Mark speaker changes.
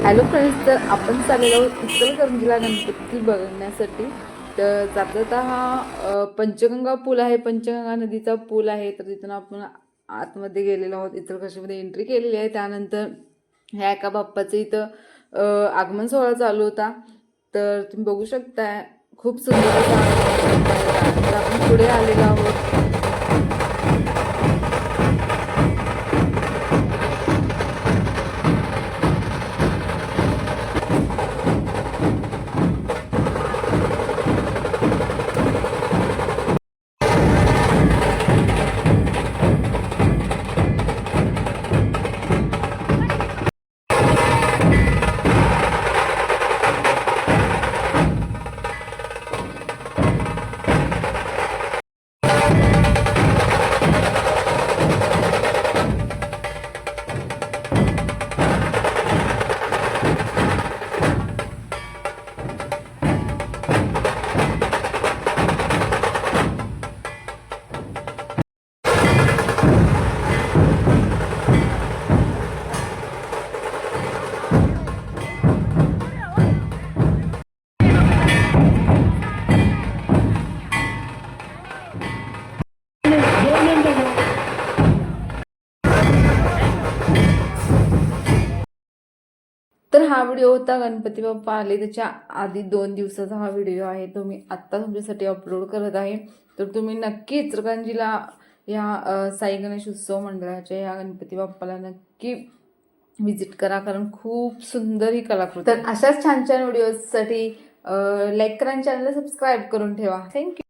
Speaker 1: Hello friends, तर आपण चाललेलो आहोत इचलकरंजीला गणपती बघण्यासाठी. तर जाता जाता हा पंचगंगा पूल आहे, पंचगंगा नदीचा पूल आहे. तर तिथून आपण आतमध्ये गेलेलो आहोत, इचलकरंजीमध्ये एंट्री केलेली आहे. त्यानंतर ह्या एका बाप्पाचं इथं आगमन सोहळा चालू होता. तर तुम्ही बघू शकताय, खूप सुंदर असा आगमन सोहळा आहे. त्यानंतर आपण पुढे आलेलो आहोत. तर हा व्हिडिओ होता गणपती बाप्पा आले त्याच्या आधी 2 दिवसाचा हा व्हिडिओ आहे, तो मी आत्ता तुमच्यासाठी अपलोड करत आहे. तर तुम्ही नक्की इचलकरंजीला या साई गणेश उत्सव मंडळाच्या या गणपती बाप्पाला नक्की व्हिजिट करा, कारण खूप सुंदर ही कलाकृती. तर अशाच छान छान व्हिडिओजसाठी लाईक करा आणि चॅनलला सबस्क्राईब करून ठेवा. थँक्यू.